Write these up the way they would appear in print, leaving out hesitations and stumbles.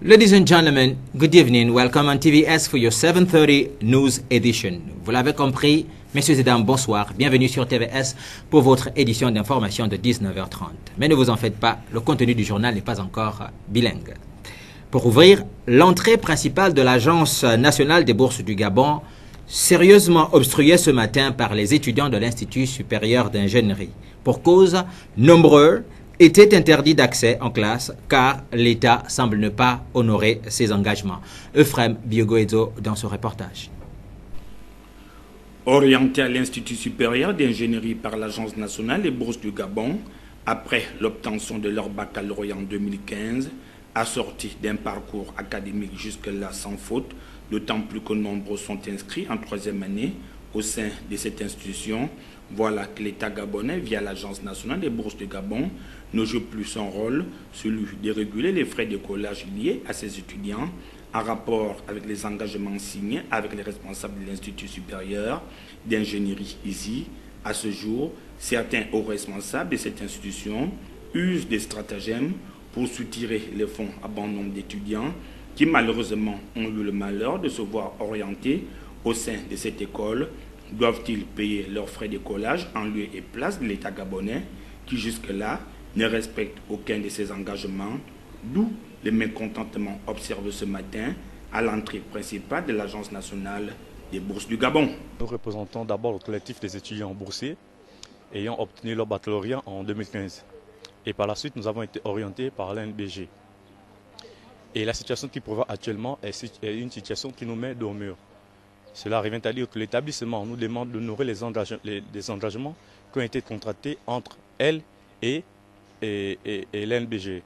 Ladies and gentlemen, good evening. Welcome on TVS for your 7:30 news edition. Vous l'avez compris, messieurs et dames, bonsoir. Bienvenue sur TVS pour votre édition d'information de 19h30. Mais ne vous en faites pas, le contenu du journal n'est pas encore bilingue. Pour ouvrir, l'entrée principale de l'Agence nationale des bourses du Gabon, sérieusement obstruée ce matin par les étudiants de l'Institut supérieur d'ingénierie. Pour cause, nombreux étaient interdits d'accès en classe car l'État semble ne pas honorer ses engagements. Euphrem Biogoezo dans ce reportage. Orientés à l'Institut supérieur d'ingénierie par l'Agence nationale des bourses du Gabon, après l'obtention de leur baccalauréat en 2015, assortis d'un parcours académique jusque-là sans faute, d'autant plus que nombreux sont inscrits en troisième année au sein de cette institution. Voilà que l'État gabonais, via l'Agence nationale des bourses du Gabon, ne joue plus son rôle, celui de réguler les frais de collage liés à ses étudiants, en rapport avec les engagements signés avec les responsables de l'Institut supérieur d'ingénierie ici. À ce jour, certains hauts responsables de cette institution usent des stratagèmes pour soutirer les fonds à bon nombre d'étudiants qui malheureusement ont eu le malheur de se voir orientés au sein de cette école. Doivent-ils payer leurs frais de collage en lieu et place de l'État gabonais qui jusque-là ne respecte aucun de ses engagements, d'où le mécontentement observé ce matin à l'entrée principale de l'Agence nationale des bourses du Gabon. Nous représentons d'abord le collectif des étudiants boursiers ayant obtenu leur baccalauréat en 2015. Et par la suite, nous avons été orientés par l'ANBG. Et la situation qui prévaut actuellement est une situation qui nous met dos au mur. Cela revient à dire que l'établissement nous demande d'honorer les engagements qui ont été contractés entre elle et l'ANBG.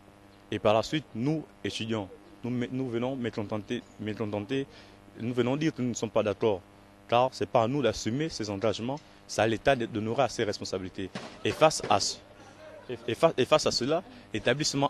Et par la suite, nous, étudiants, nous venons mécontenter, nous venons dire que nous ne sommes pas d'accord. Car ce n'est pas à nous d'assumer ces engagements, c'est à l'État d'honorer à ses responsabilités. Et face à cela, l'établissement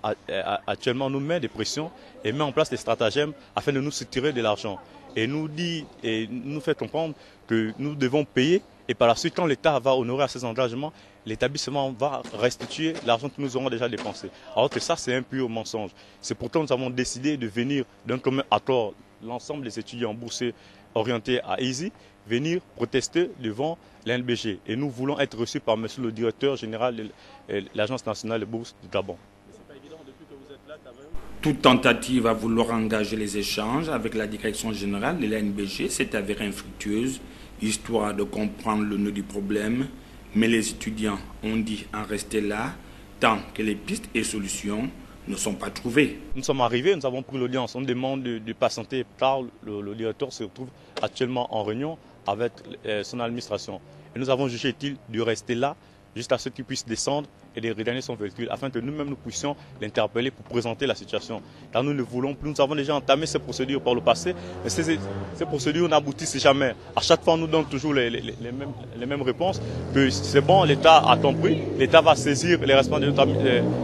actuellement nous met des pressions et met en place des stratagèmes afin de nous soutirer de l'argent. Et nous fait comprendre que nous devons payer et par la suite, quand l'État va honorer à ses engagements, l'établissement va restituer l'argent que nous aurons déjà dépensé. Alors que ça, c'est un pur mensonge. C'est pourquoi nous avons décidé de venir d'un commun accord, l'ensemble des étudiants boursiers orientés à EASY, venir protester devant l'ANBG. Et nous voulons être reçus par monsieur le directeur général de l'Agence nationale des bourses du Gabon. Toute tentative à vouloir engager les échanges avec la direction générale de l'ANBG s'est avérée infructueuse, histoire de comprendre le nœud du problème. Mais les étudiants ont dit en rester là tant que les pistes et solutions ne sont pas trouvées. Nous sommes arrivés, nous avons pris l'audience. On demande de patienter car le directeur se retrouve actuellement en réunion avec son administration. Et nous avons jugé utile de rester là jusqu'à ce qu'il puisse descendre et de redonner son véhicule afin que nous-mêmes nous puissions l'interpeller pour présenter la situation. Car nous ne voulons plus, nous avons déjà entamé ces procédures par le passé, mais ces procédures n'aboutissent jamais. À chaque fois, on nous donne toujours les mêmes réponses, que c'est bon, l'État a compris, l'État va saisir les responsables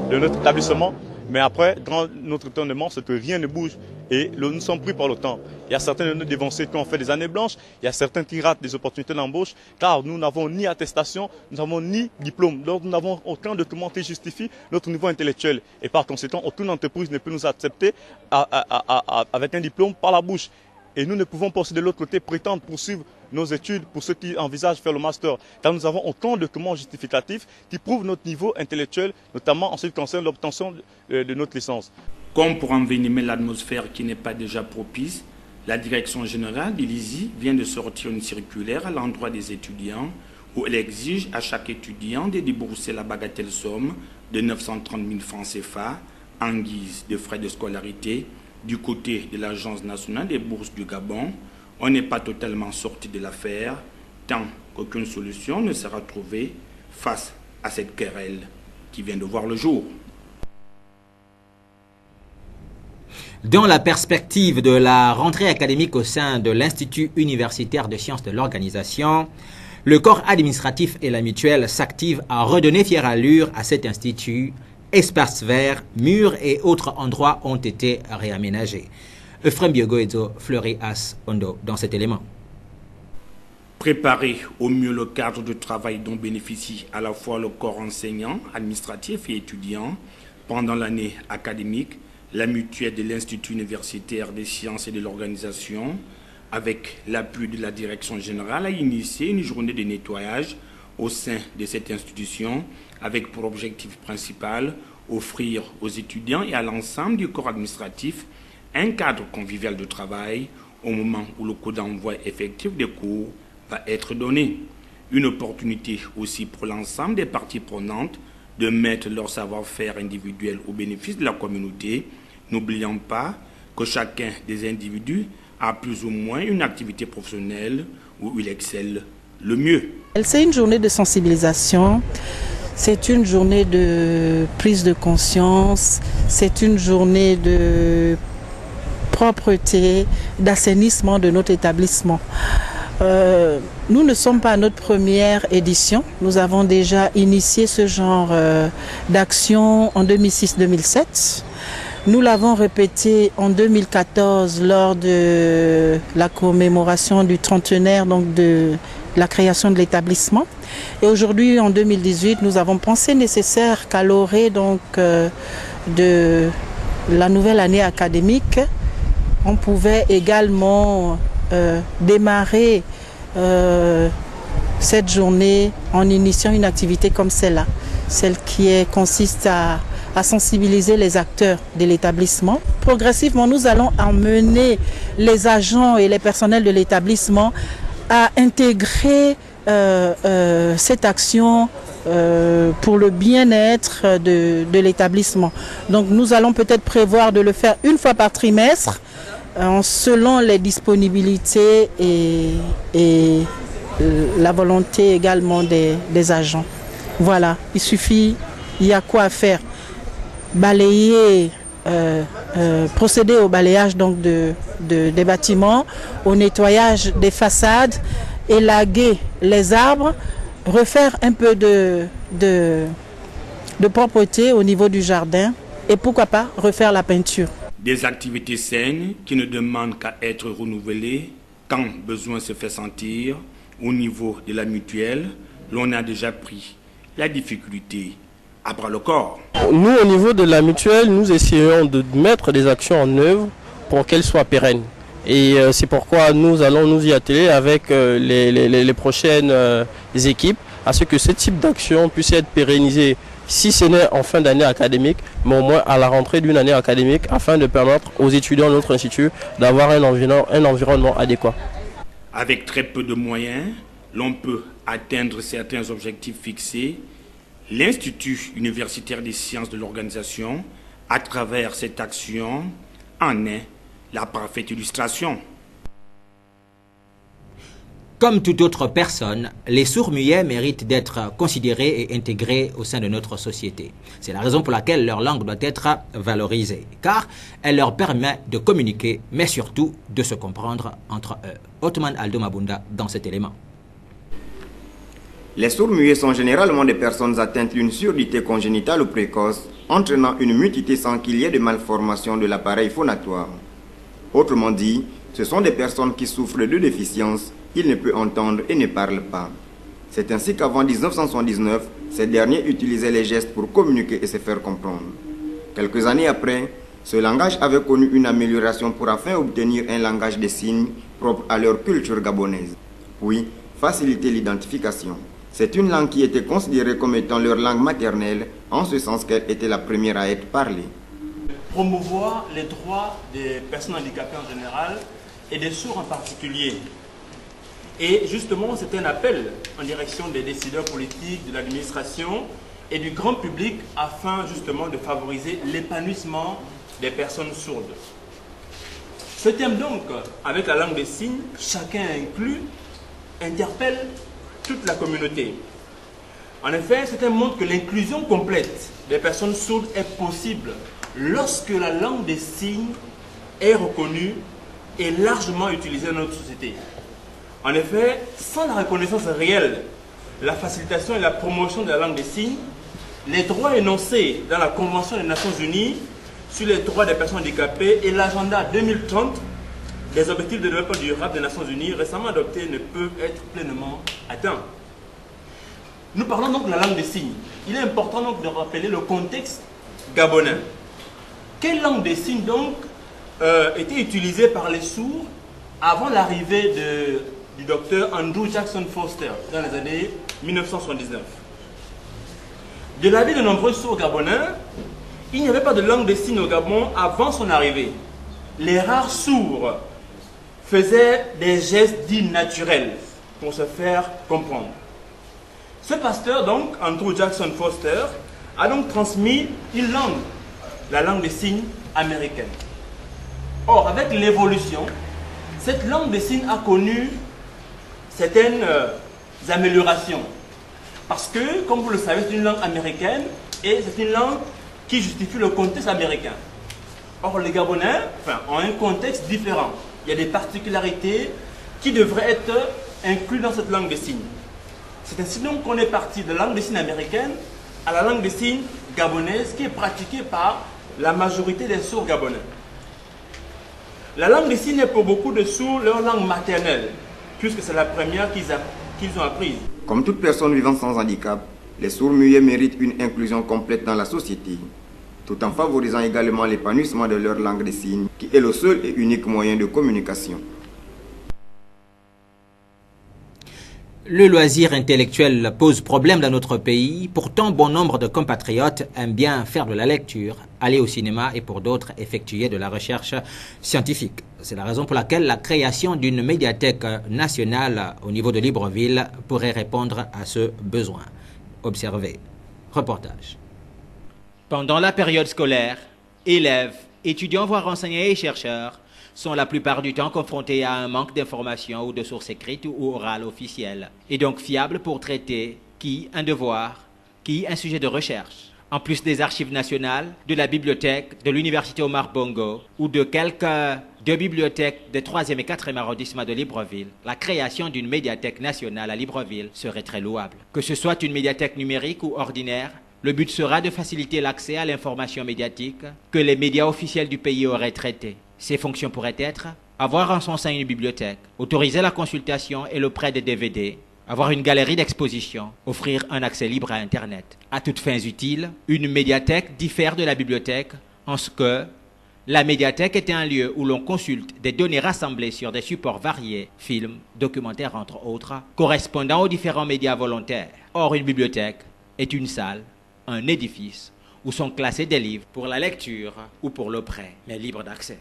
de notre établissement, mais après, dans notre étonnement, c'est que rien ne bouge et nous sommes pris par le temps. Il y a certains de nos dévancés qui ont fait des années blanches, il y a certains qui ratent des opportunités d'embauche, car nous n'avons ni attestation, nous n'avons ni diplôme. Donc nous n'avons aucun document qui justifie notre niveau intellectuel. Et par conséquent, aucune entreprise ne peut nous accepter avec un diplôme par la bouche. Et nous ne pouvons pas aussi de l'autre côté prétendre poursuivre nos études pour ceux qui envisagent faire le master. Car nous avons aucun document justificatif qui prouve notre niveau intellectuel, notamment en ce qui concerne l'obtention de notre licence. Comme pour envenimer l'atmosphère qui n'est pas déjà propice, la direction générale de l'EASY vient de sortir une circulaire à l'endroit des étudiants où elle exige à chaque étudiant de débourser la bagatelle somme de 930 000 francs CFA en guise de frais de scolarité. Du côté de l'Agence nationale des bourses du Gabon, on n'est pas totalement sorti de l'affaire tant qu'aucune solution ne sera trouvée face à cette querelle qui vient de voir le jour. Dans la perspective de la rentrée académique au sein de l'Institut universitaire de sciences de l'organisation, le corps administratif et la mutuelle s'activent à redonner fière allure à cet institut. Espaces verts, murs et autres endroits ont été réaménagés. Euphrem Biogoezo, Fleury As Ondo dans cet élément. Préparer au mieux le cadre de travail dont bénéficie à la fois le corps enseignant, administratif et étudiant pendant l'année académique, La mutuelle de l'Institut universitaire des sciences et de l'organisation, avec l'appui de la direction générale, a initié une journée de nettoyage au sein de cette institution avec pour objectif principal offrir aux étudiants et à l'ensemble du corps administratif un cadre convivial de travail au moment où le coup d'envoi effectif des cours va être donné. Une opportunité aussi pour l'ensemble des parties prenantes de mettre leur savoir-faire individuel au bénéfice de la communauté, n'oubliant pas que chacun des individus a plus ou moins une activité professionnelle où il excelle le mieux. C'est une journée de sensibilisation, c'est une journée de prise de conscience, c'est une journée de propreté, d'assainissement de notre établissement. Nous ne sommes pas à notre première édition. Nous avons déjà initié ce genre d'action en 2006-2007. Nous l'avons répété en 2014 lors de la commémoration du trentenaire donc de la création de l'établissement. Et aujourd'hui, en 2018, nous avons pensé nécessaire qu'à l'orée donc de la nouvelle année académique, on pouvait également démarrer cette journée en initiant une activité comme celle-là, celle qui consiste à sensibiliser les acteurs de l'établissement. Progressivement, nous allons emmener les agents et les personnels de l'établissement à intégrer cette action pour le bien-être de l'établissement. Donc nous allons peut-être prévoir de le faire une fois par trimestre, selon les disponibilités et la volonté également des agents. Voilà, il y a quoi faire. Balayer, procéder au balayage donc des bâtiments, au nettoyage des façades, élaguer les arbres, refaire un peu de propreté au niveau du jardin et pourquoi pas refaire la peinture. Des activités saines qui ne demandent qu'à être renouvelées quand besoin se fait sentir. Au niveau de la mutuelle, l'on a déjà pris la difficulté à bras le corps. Nous, au niveau de la mutuelle, nous essayons de mettre des actions en œuvre pour qu'elles soient pérennes. Et c'est pourquoi nous allons nous y atteler avec les prochaines équipes à ce que ce type d'action puisse être pérennisé, si ce n'est en fin d'année académique, mais au moins à la rentrée d'une année académique, afin de permettre aux étudiants de notre institut d'avoir un environnement adéquat. Avec très peu de moyens, l'on peut atteindre certains objectifs fixés. L'Institut universitaire des sciences de l'organisation, à travers cette action, en est la parfaite illustration. Comme toute autre personne, les sourds-muets méritent d'être considérés et intégrés au sein de notre société. C'est la raison pour laquelle leur langue doit être valorisée, car elle leur permet de communiquer, mais surtout de se comprendre entre eux. Othman Aldo Mabunda dans cet élément. Les sourds-muets sont généralement des personnes atteintes d'une surdité congénitale ou précoce, entraînant une mutuité sans qu'il y ait de malformation de l'appareil phonatoire. Autrement dit, ce sont des personnes qui souffrent de déficiences. Il ne peut entendre et ne parle pas. C'est ainsi qu'avant 1979, ces derniers utilisaient les gestes pour communiquer et se faire comprendre. Quelques années après, ce langage avait connu une amélioration pour enfin obtenir un langage des signes propre à leur culture gabonaise. Puis, faciliter l'identification. C'est une langue qui était considérée comme étant leur langue maternelle, en ce sens qu'elle était la première à être parlée. Promouvoir les droits des personnes handicapées en général et des sourds en particulier. Et justement, c'est un appel en direction des décideurs politiques, de l'administration et du grand public afin justement de favoriser l'épanouissement des personnes sourdes. Ce thème donc, avec la langue des signes, chacun inclus, interpelle toute la communauté. En effet, ce thème montre que l'inclusion complète des personnes sourdes est possible lorsque la langue des signes est reconnue et largement utilisée dans notre société. En effet, sans la reconnaissance réelle, la facilitation et la promotion de la langue des signes, les droits énoncés dans la Convention des Nations Unies sur les droits des personnes handicapées et l'agenda 2030 des objectifs de développement durable des Nations Unies récemment adoptés ne peuvent être pleinement atteints. Nous parlons donc de la langue des signes. Il est important donc de rappeler le contexte gabonais. Quelle langue des signes donc était utilisée par les sourds avant l'arrivée du docteur Andrew Jackson Foster dans les années 1979? De l'avis de nombreux sourds gabonais, il n'y avait pas de langue des signes au Gabon avant son arrivée. Les rares sourds faisaient des gestes dits naturels pour se faire comprendre. Ce pasteur, donc, Andrew Jackson Foster, a donc transmis une langue, la langue des signes américaine. Or, avec l'évolution, cette langue des signes a connu certaines améliorations. Parce que, comme vous le savez, c'est une langue américaine et c'est une langue qui justifie le contexte américain. Or, les Gabonais ont un contexte différent. Il y a des particularités qui devraient être incluses dans cette langue des signes. C'est ainsi donc qu'on est parti de la langue des signes américaine à la langue des signes gabonaise qui est pratiquée par la majorité des sourds gabonais. La langue des signes est pour beaucoup de sourds leur langue maternelle, puisque c'est la première qu'ils ont apprise. Comme toute personne vivant sans handicap, les sourds muets méritent une inclusion complète dans la société, tout en favorisant également l'épanouissement de leur langue des signes, qui est le seul et unique moyen de communication. Le loisir intellectuel pose problème dans notre pays. Pourtant, bon nombre de compatriotes aiment bien faire de la lecture, aller au cinéma et pour d'autres effectuer de la recherche scientifique. C'est la raison pour laquelle la création d'une médiathèque nationale au niveau de Libreville pourrait répondre à ce besoin. Observez. Reportage. Pendant la période scolaire, élèves, étudiants, voire enseignants et chercheurs sont la plupart du temps confrontés à un manque d'informations ou de sources écrites ou orales officielles, et donc fiables pour traiter qui un devoir, qui un sujet de recherche. En plus des archives nationales, de la bibliothèque de l'université Omar Bongo ou de quelques deux bibliothèques des 3e et 4e arrondissements de Libreville, la création d'une médiathèque nationale à Libreville serait très louable. Que ce soit une médiathèque numérique ou ordinaire, le but sera de faciliter l'accès à l'information médiatique que les médias officiels du pays auraient traité. Ces fonctions pourraient être avoir en son sein une bibliothèque, autoriser la consultation et le prêt des DVD, avoir une galerie d'exposition, offrir un accès libre à Internet. À toutes fins utiles, une médiathèque diffère de la bibliothèque en ce que la médiathèque est un lieu où l'on consulte des données rassemblées sur des supports variés, films, documentaires entre autres, correspondant aux différents médias volontaires. Or, une bibliothèque est une salle, un édifice où sont classés des livres pour la lecture ou pour le prêt, mais libres d'accès.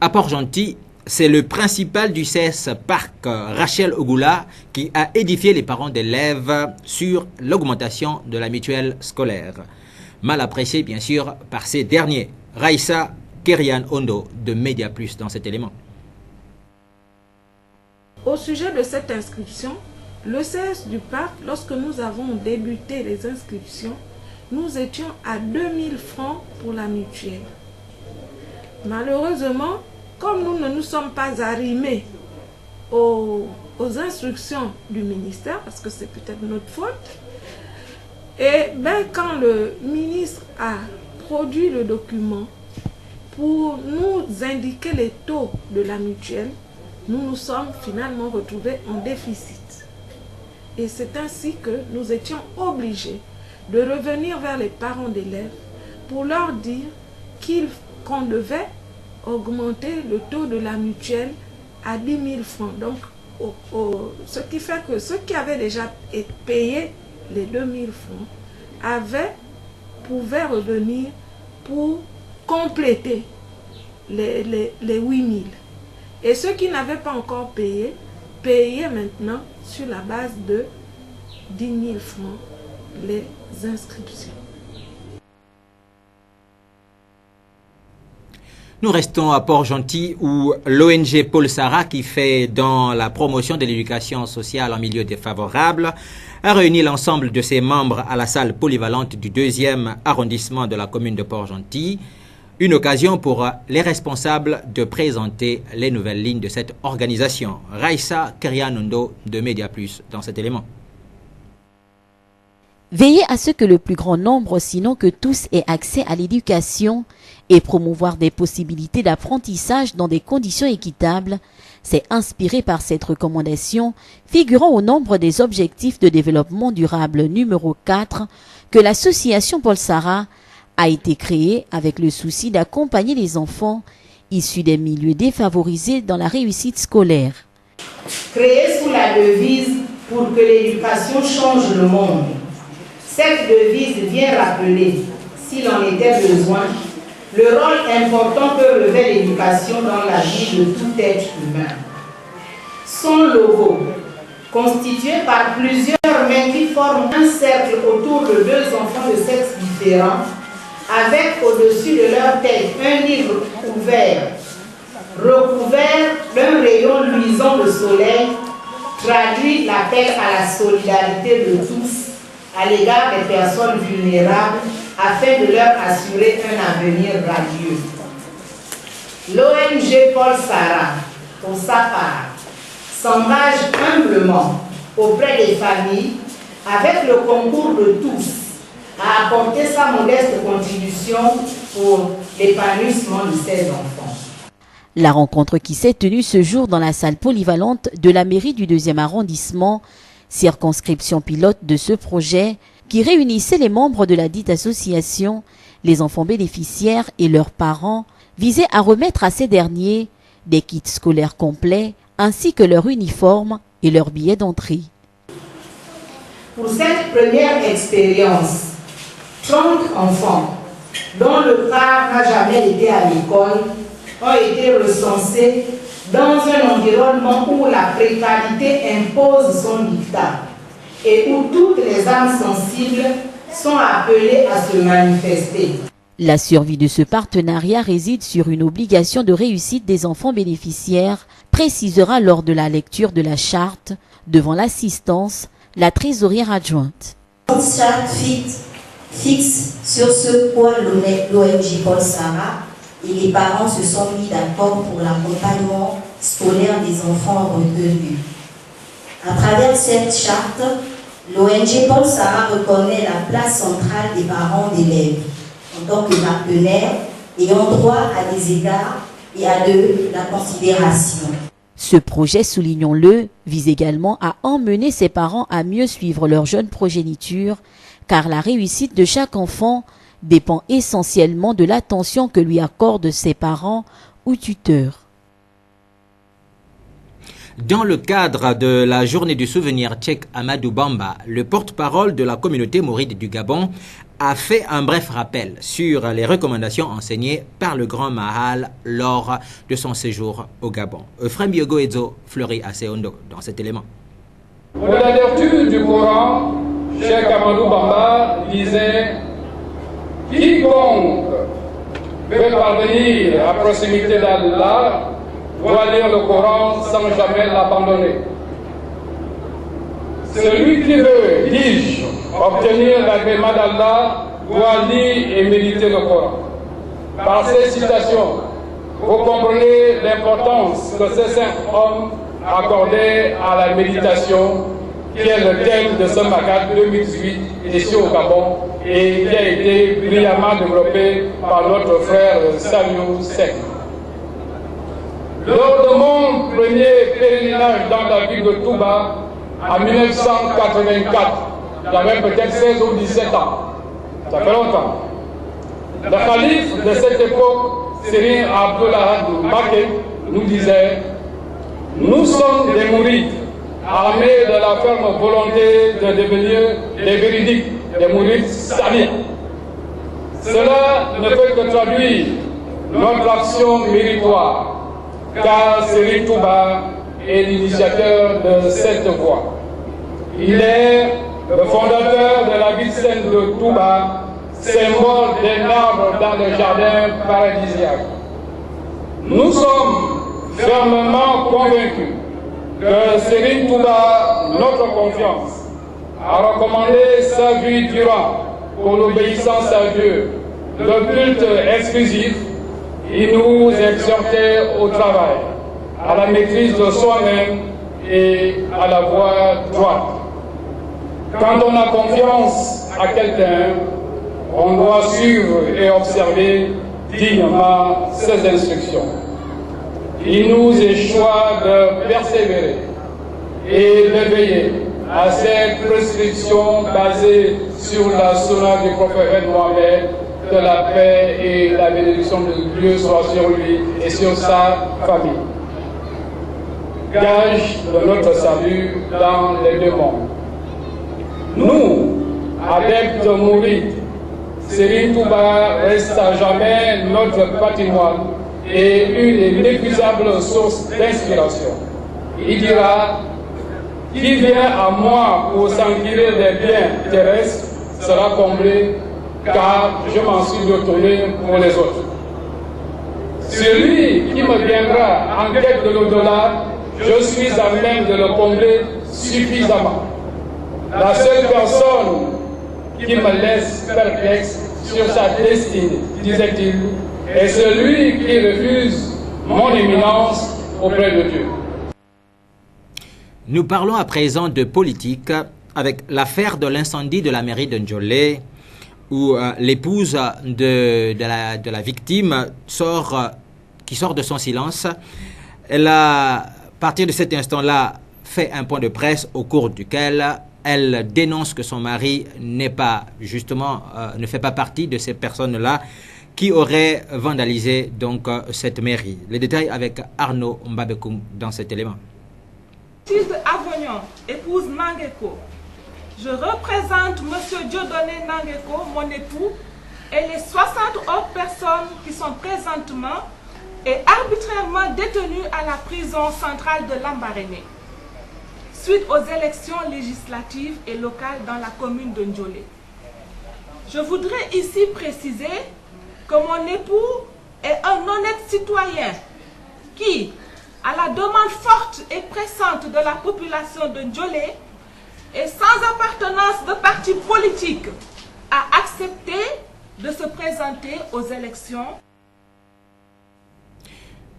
À Port-Gentil, c'est le principal du CES Parc, Rachel Ogula, qui a édifié les parents d'élèves sur l'augmentation de la mutuelle scolaire. Mal apprécié, bien sûr, par ces derniers. Raissa Kerian Ondo de Média Plus dans cet élément. Au sujet de cette inscription, le CES du Parc, lorsque nous avons débuté les inscriptions, nous étions à 2000 francs pour la mutuelle. Malheureusement, comme nous ne nous sommes pas arrimés aux instructions du ministère, parce que c'est peut-être notre faute, et bien quand le ministre a produit le document pour nous indiquer les taux de la mutuelle, nous nous sommes finalement retrouvés en déficit. Et c'est ainsi que nous étions obligés de revenir vers les parents d'élèves pour leur dire qu'on devait augmenter le taux de la mutuelle à 10 000 francs. Donc, ce qui fait que ceux qui avaient déjà payé les 2 000 francs pouvaient revenir pour compléter les 8 000. Et ceux qui n'avaient pas encore payé, payaient maintenant sur la base de 10 000 francs les inscriptions. Nous restons à Port-Gentil où l'ONG Paul Sarah, qui fait dans la promotion de l'éducation sociale en milieu défavorable, a réuni l'ensemble de ses membres à la salle polyvalente du 2e arrondissement de la commune de Port-Gentil. Une occasion pour les responsables de présenter les nouvelles lignes de cette organisation. Raissa Kerianondo de Média Plus dans cet élément. Veiller à ce que le plus grand nombre, sinon que tous, aient accès à l'éducation et promouvoir des possibilités d'apprentissage dans des conditions équitables, c'est inspiré par cette recommandation figurant au nombre des objectifs de développement durable numéro 4 que l'association Paul Sarah a été créé avec le souci d'accompagner les enfants issus des milieux défavorisés dans la réussite scolaire. Créé sous la devise « Pour que l'éducation change le monde », cette devise vient rappeler, s'il en était besoin, le rôle important que revêt l'éducation dans la vie de tout être humain. Son logo, constitué par plusieurs mains qui forment un cercle autour de deux enfants de sexes différents, avec au-dessus de leur tête un livre ouvert, recouvert d'un rayon luisant de soleil, traduit l'appel à la solidarité de tous à l'égard des personnes vulnérables afin de leur assurer un avenir radieux. L'ONG Paul Sarah, pour sa part, s'engage humblement auprès des familles avec le concours de tous à apporter sa modeste contribution pour l'épanouissement de ses enfants. La rencontre qui s'est tenue ce jour dans la salle polyvalente de la mairie du 2e arrondissement, circonscription pilote de ce projet, qui réunissait les membres de la dite association, les enfants bénéficiaires et leurs parents, visait à remettre à ces derniers des kits scolaires complets ainsi que leur uniforme et leur billet d'entrée. Pour cette première expérience, 30 enfants, dont le quart n'a jamais été à l'école, ont été recensés dans un environnement où la précarité impose son dictat et où toutes les âmes sensibles sont appelées à se manifester. La survie de ce partenariat réside sur une obligation de réussite des enfants bénéficiaires, précisera lors de la lecture de la charte devant l'assistance la trésorière adjointe. Cette charte fixe sur ce point l'ONG Paul Sarah et les parents se sont mis d'accord pour l'accompagnement scolaire des enfants retenus. À travers cette charte, l'ONG Paul Sarah reconnaît la place centrale des parents d'élèves en tant que partenaires ayant droit à des égards et à de la considération. Ce projet, soulignons-le, vise également à emmener ses parents à mieux suivre leur jeune progéniture, car la réussite de chaque enfant dépend essentiellement de l'attention que lui accordent ses parents ou tuteurs. Dans le cadre de la journée du souvenir Cheikh Amadou Bamba, le porte-parole de la communauté mouride du Gabon a fait un bref rappel sur les recommandations enseignées par le Grand Mahal lors de son séjour au Gabon. Euphrem Biogo-Edzo fleurit assez hondo dans cet élément. Pour la lecture du Coran, Cheikh Amadou Bamba disait « Quiconque veut parvenir à proximité d'Allah doit lire le Coran sans jamais l'abandonner. Celui qui veut, dis-je, obtenir l'agrément d'Allah doit lire et méditer le Coran. » Par ces citations, vous comprenez l'importance que ce saint homme accordait à la méditation, qui est le thème de ce Magat 2018 ici au Gabon et qui a été brillamment développé par notre frère Saliou Sek. Lors de mon premier pèlerinage dans la ville de Touba, en 1984, j'avais peut-être 16 ou 17 ans. Ça fait longtemps. Le calife de cette époque, Serigne Abdullah Mbacké, nous disait « Nous sommes des mourides, armés de la ferme volonté de devenir des véridiques, des mourides sadiques. Cela ne peut que traduire notre action méritoire, car Serigne Touba est l'initiateur de cette voie. Il est le fondateur de la ville sainte de Touba, symbole d'un arbre dans le jardin paradisiaque. Nous sommes fermement convaincus que Serigne Touba, notre confiance, a recommandé sa vie durant pour l'obéissance à Dieu, le culte exclusif. Il nous exhortait au travail, à la maîtrise de soi-même et à la voie droite. Quand on a confiance à quelqu'un, on doit suivre et observer dignement ses instructions. Il nous échoit de persévérer et de veiller à ces prescriptions basées sur la sunna du prophète Mohammed, que la paix et la bénédiction de Dieu soient sur lui et sur sa famille. Gage de notre salut dans les deux mondes. Nous, adeptes mourides, Serigne Touba reste à jamais notre patrimoine et une inépuisable source d'inspiration. Il dira: qui vient à moi pour s'enquérir des biens terrestres sera comblé, car je m'en suis retourné pour les autres. Celui qui me viendra en quête de l'au-delà, je suis à même de le combler suffisamment. La seule personne qui me laisse perplexe sur sa destinée, disait-il, est celui qui refuse mon éminence auprès de Dieu. Nous parlons à présent de politique avec l'affaire de l'incendie de la mairie de Ndjolé, où l'épouse de la victime qui sort de son silence. Elle a, à partir de cet instant-là, fait un point de presse au cours duquel elle dénonce que son mari n'est pas, justement, ne fait pas partie de ces personnes-là qui auraient vandalisé donc cette mairie. Les détails avec Arnaud Mbabekoum dans cet élément. Mathilde Avognon, épouse Nangeko. Je représente M. Dieudonné Nangeko, mon époux, et les 60 autres personnes qui sont présentement et arbitrairement détenues à la prison centrale de Lambaréné, suite aux élections législatives et locales dans la commune de Ndjolé. Je voudrais ici préciser que mon époux est un honnête citoyen qui, à la demande forte et pressante de la population de Ndjolé et sans appartenance de parti politique, a accepté de se présenter aux élections.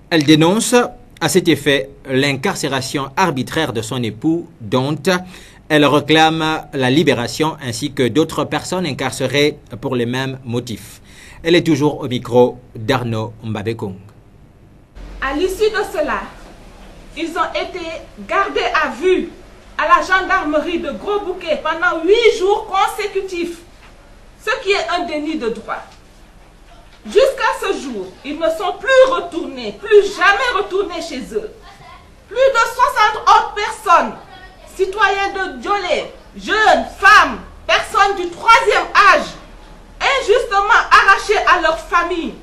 Elle dénonce à cet effet l'incarcération arbitraire de son époux, dont elle réclame la libération ainsi que d'autres personnes incarcérées pour les mêmes motifs. Elle est toujours au micro d'Arnaud Mbabekong. À l'issue de cela, ils ont été gardés à vue à la gendarmerie de Gros-Bouquet pendant 8 jours consécutifs, ce qui est un déni de droit. Jusqu'à ce jour, ils ne sont plus retournés, plus jamais retournés chez eux. Plus de 60 autres personnes, citoyens de Ndjolé, jeunes, femmes, personnes du 3e âge, injustement arrachées à leur famille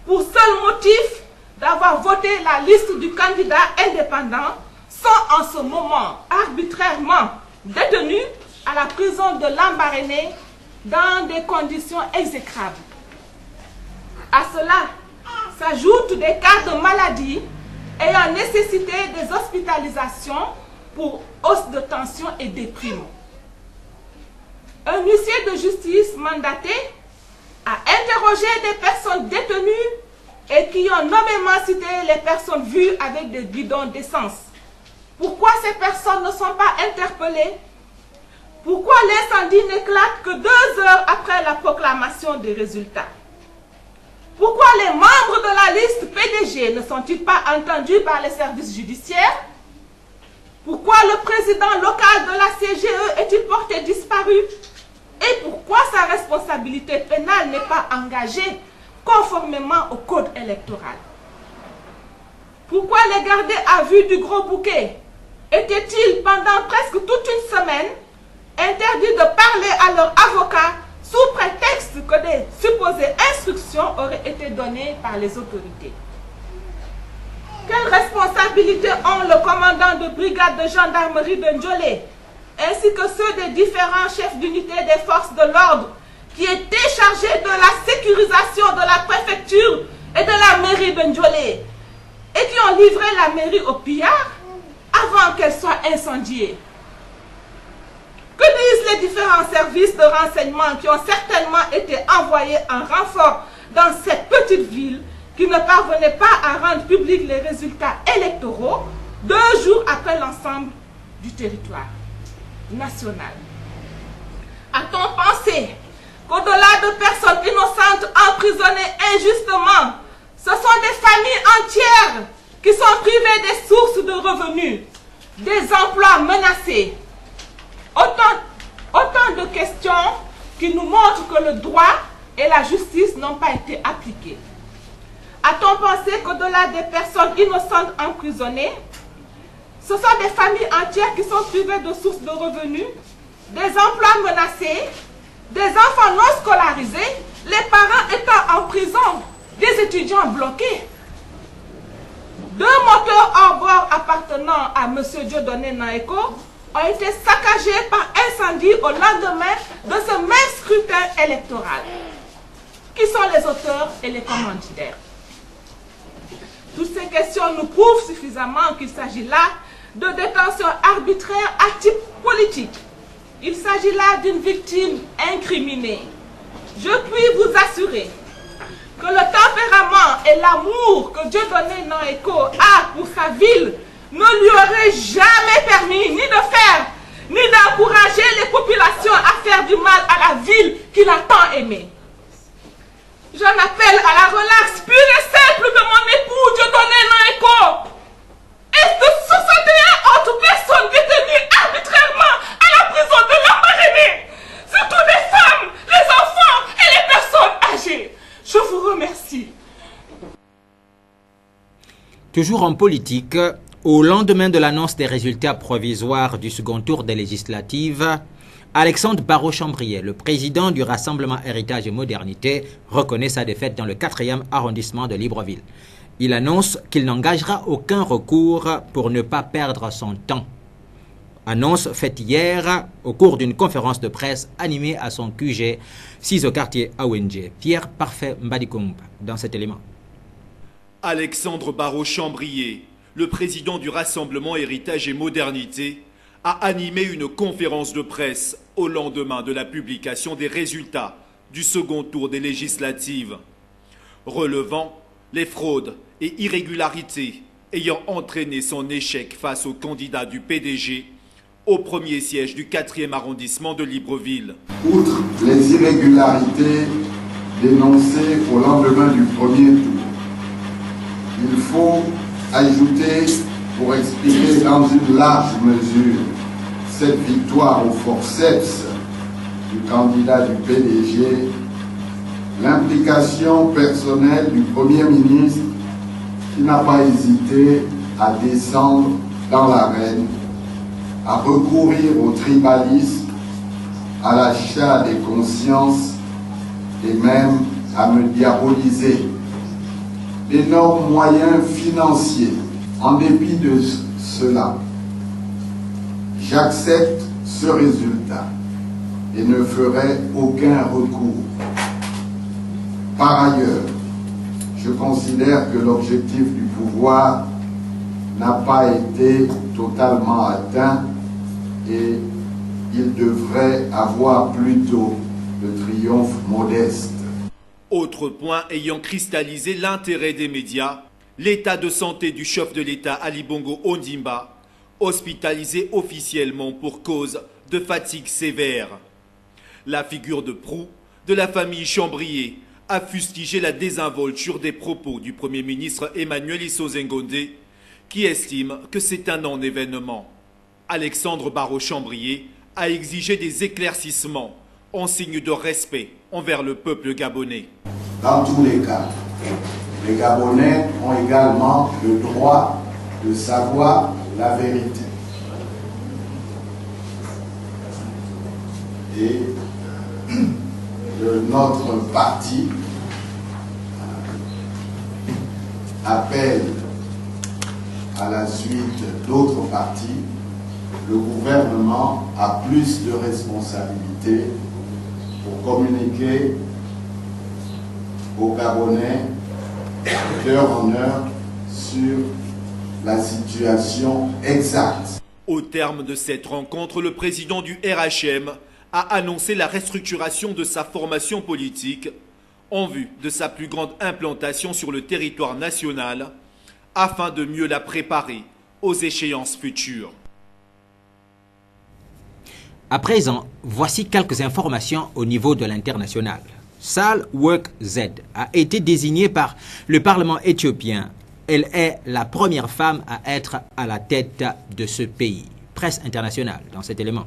pour seul motif d'avoir voté la liste du candidat indépendant, sont en ce moment arbitrairement détenus à la prison de Lambaréné dans des conditions exécrables. À cela s'ajoutent des cas de maladie ayant nécessité des hospitalisations pour hausse de tension et déprime. Un huissier de justice mandaté a interrogé des personnes détenues et qui ont nommément cité les personnes vues avec des bidons d'essence. Pourquoi ces personnes ne sont pas interpellées? Pourquoi l'incendie n'éclate que 2 heures après la proclamation des résultats? Pourquoi les membres de la liste PDG ne sont-ils pas entendus par les services judiciaires? Pourquoi le président local de la CGE est-il porté disparu? Et pourquoi sa responsabilité pénale n'est pas engagée conformément au code électoral? Pourquoi les gardés à vue du Gros-Bouquet étaient-ils pendant presque toute une semaine interdits de parler à leur avocat sous prétexte que des supposées instructions auraient été données par les autorités? Quelles responsabilités ont le commandant de brigade de gendarmerie de Ndjolé ainsi que ceux des différents chefs d'unité des forces de l'ordre qui étaient chargés de la sécurisation de la préfecture et de la mairie de Ndjolé et qui ont livré la mairie aux pillards avant qu'elle soit incendiée? Que disent les différents services de renseignement qui ont certainement été envoyés en renfort dans cette petite ville qui ne parvenait pas à rendre publics les résultats électoraux 2 jours après l'ensemble du territoire national? A-t-on pensé qu'au-delà de personnes innocentes emprisonnées injustement, ce sont des familles entières qui sont privées des sources de revenus, des emplois menacés? Autant de questions qui nous montrent que le droit et la justice n'ont pas été appliquées? A-t-on pensé qu'au-delà des personnes innocentes emprisonnées, ce sont des familles entières qui sont privées de sources de revenus, des emplois menacés, des enfants non scolarisés, les parents étant en prison, des étudiants bloqués? 2 moteurs hors bord appartenant à M. Dieudonné Naeko ont été saccagés par incendie au lendemain de ce même scrutin électoral. Qui sont les auteurs et les commanditaires? Toutes ces questions nous prouvent suffisamment qu'il s'agit là de détention arbitraire à type politique. Il s'agit là d'une victime incriminée. Je puis vous assurer que le tempérament et l'amour que Dieudonné Naeko a pour sa ville ne lui auraient jamais permis ni de faire, ni d'encourager les populations à faire du mal à la ville qu'il a tant aimée. J'en appelle à la relaxe pure et simple de mon époux Dieudonné Naeko et de 61 autres personnes détenues arbitrairement à la prison de Lambaréné, surtout les femmes, les enfants et les personnes âgées. Je vous remercie. Toujours en politique, au lendemain de l'annonce des résultats provisoires du second tour des législatives, Alexandre Barraud-Chambrier, le président du Rassemblement Héritage et Modernité, reconnaît sa défaite dans le 4e arrondissement de Libreville. Il annonce qu'il n'engagera aucun recours pour ne pas perdre son temps. Annonce faite hier au cours d'une conférence de presse animée à son QG 6 au quartier Awenje. Pierre Parfait Mbadikumba dans cet élément. Alexandre Barraud-Chambrier, le président du Rassemblement Héritage et Modernité, a animé une conférence de presse au lendemain de la publication des résultats du second tour des législatives, relevant les fraudes et irrégularités ayant entraîné son échec face au candidat du PDG au premier siège du 4e arrondissement de Libreville. Outre les irrégularités dénoncées au lendemain du premier tour, il faut ajouter, pour expliquer dans une large mesure cette victoire au forceps du candidat du PDG, l'implication personnelle du Premier ministre qui n'a pas hésité à descendre dans l'arène, à recourir au tribalisme, à l'achat des consciences et même à me diaboliser. D'énormes moyens financiers. En dépit de cela, j'accepte ce résultat et ne ferai aucun recours. Par ailleurs, je considère que l'objectif du pouvoir n'a pas été totalement atteint et il devrait avoir plutôt le triomphe modeste. Autre point ayant cristallisé l'intérêt des médias, l'état de santé du chef de l'État Ali Bongo Ondimba, hospitalisé officiellement pour cause de fatigue sévère. La figure de proue de la famille Chambrier a fustigé la désinvolture des propos du Premier ministre Emmanuel Issot-Ngonde, qui estime que c'est un non-événement. Alexandre Barraud-Chambrier a exigé des éclaircissements en signe de respect envers le peuple gabonais. Dans tous les cas, les Gabonais ont également le droit de savoir la vérité. Et notre parti appelle à la suite d'autres partis le gouvernement a plus de responsabilités pour communiquer aux Gabonais d'heure en heure sur la situation exacte. Au terme de cette rencontre, le président du RHM a annoncé la restructuration de sa formation politique en vue de sa plus grande implantation sur le territoire national afin de mieux la préparer aux échéances futures. À présent, voici quelques informations au niveau de l'international. Sal Work Z a été désignée par le Parlement éthiopien. Elle est la première femme à être à la tête de ce pays. Presse internationale dans cet élément.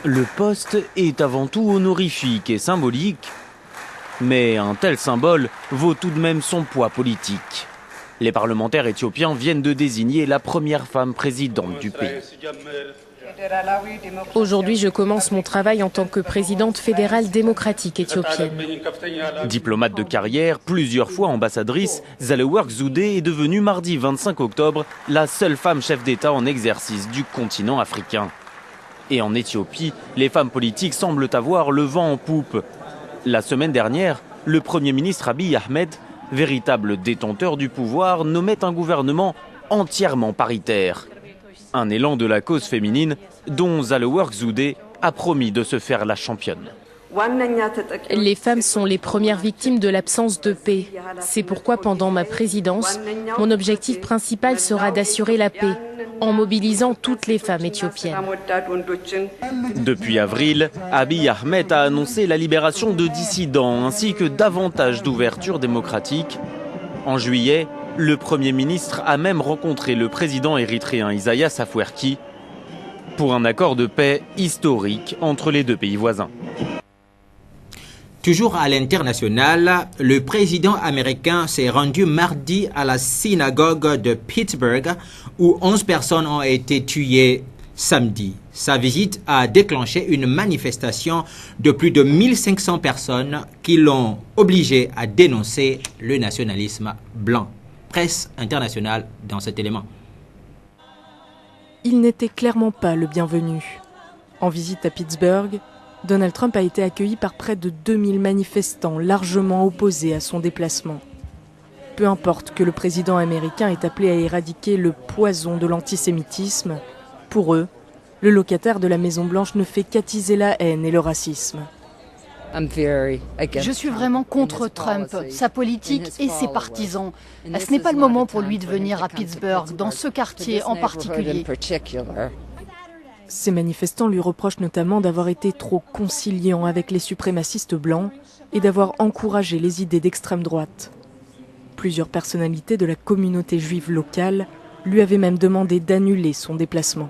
Le poste est avant tout honorifique et symbolique, mais un tel symbole vaut tout de même son poids politique. Les parlementaires éthiopiens viennent de désigner la première femme présidente du pays. Aujourd'hui, je commence mon travail en tant que présidente fédérale démocratique éthiopienne. Diplomate de carrière, plusieurs fois ambassadrice, Zalework Zoudé est devenue mardi 25 octobre la seule femme chef d'État en exercice du continent africain. Et en Éthiopie, les femmes politiques semblent avoir le vent en poupe. La semaine dernière, le Premier ministre Abiy Ahmed, véritable détenteur du pouvoir, nommait un gouvernement entièrement paritaire. Un élan de la cause féminine dont Zalework Zoudé a promis de se faire la championne. Les femmes sont les premières victimes de l'absence de paix. C'est pourquoi pendant ma présidence, mon objectif principal sera d'assurer la paix en mobilisant toutes les femmes éthiopiennes. Depuis avril, Abiy Ahmed a annoncé la libération de dissidents ainsi que davantage d'ouverture démocratique. En juillet, le Premier ministre a même rencontré le président érythréen Isaias Afwerki pour un accord de paix historique entre les deux pays voisins. Toujours à l'international, le président américain s'est rendu mardi à la synagogue de Pittsburgh où 11 personnes ont été tuées samedi. Sa visite a déclenché une manifestation de plus de 1500 personnes qui l'ont obligé à dénoncer le nationalisme blanc. Presse internationale dans cet élément. Il n'était clairement pas le bienvenu. En visite à Pittsburgh, Donald Trump a été accueilli par près de 2000 manifestants largement opposés à son déplacement. Peu importe que le président américain ait appelé à éradiquer le poison de l'antisémitisme, pour eux, le locataire de la Maison-Blanche ne fait qu'attiser la haine et le racisme. Je suis vraiment contre Trump, sa politique et ses partisans. Ce n'est pas le moment pour lui de venir à Pittsburgh, dans ce quartier en particulier. Ces manifestants lui reprochent notamment d'avoir été trop conciliant avec les suprémacistes blancs et d'avoir encouragé les idées d'extrême droite. Plusieurs personnalités de la communauté juive locale lui avaient même demandé d'annuler son déplacement.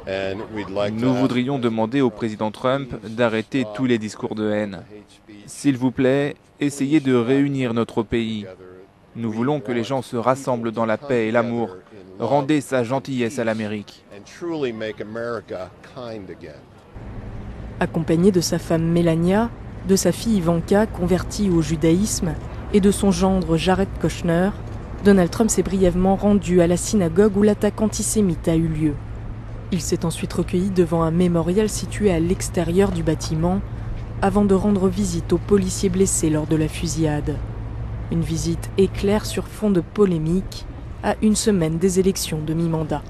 Nous voudrions demander au président Trump d'arrêter tous les discours de haine. S'il vous plaît, essayez de réunir notre pays. Nous voulons que les gens se rassemblent dans la paix et l'amour. Rendez sa gentillesse à l'Amérique. Accompagné de sa femme Melania, de sa fille Ivanka, convertie au judaïsme, et de son gendre Jared Kushner, Donald Trump s'est brièvement rendu à la synagogue où l'attaque antisémite a eu lieu. Il s'est ensuite recueilli devant un mémorial situé à l'extérieur du bâtiment avant de rendre visite aux policiers blessés lors de la fusillade. Une visite éclair sur fond de polémique à une semaine des élections de mi-mandat.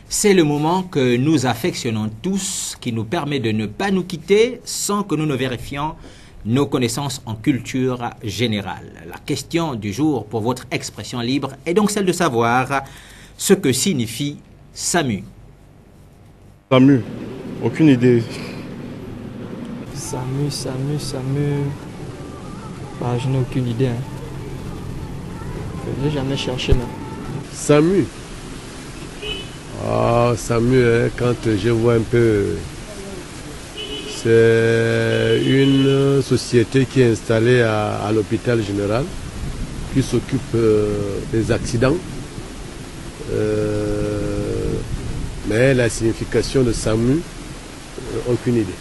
C'est le moment que nous affectionnons tous, qui nous permet de ne pas nous quitter sans que nous ne vérifions nos connaissances en culture générale. La question du jour pour votre expression libre est donc celle de savoir ce que signifie SAMU. SAMU, aucune idée. SAMU. Ah, je n'ai aucune idée. Je n'ai jamais cherché même. SAMU. Ah, SAMU, quand je vois un peu, c'est une société qui est installée à l'hôpital général, qui s'occupe des accidents. Mais la signification de SAMU, aucune idée.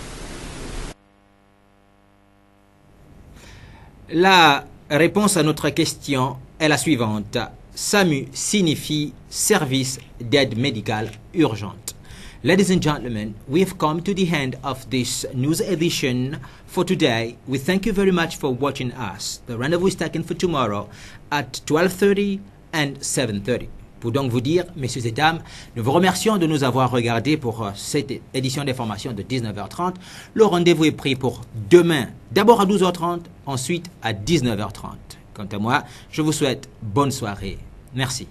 La réponse à notre question est la suivante. SAMU signifie Service d'aide médicale urgente. Ladies and gentlemen, we have come to the end of this news edition for today. We thank you very much for watching us. The rendezvous is taken for tomorrow at 12:30 and 7:30. Pour donc vous dire, messieurs et dames, nous vous remercions de nous avoir regardés pour cette édition d'information de 19h30. Le rendez-vous est pris pour demain, d'abord à 12h30, ensuite à 19h30. Quant à moi, je vous souhaite bonne soirée. Merci.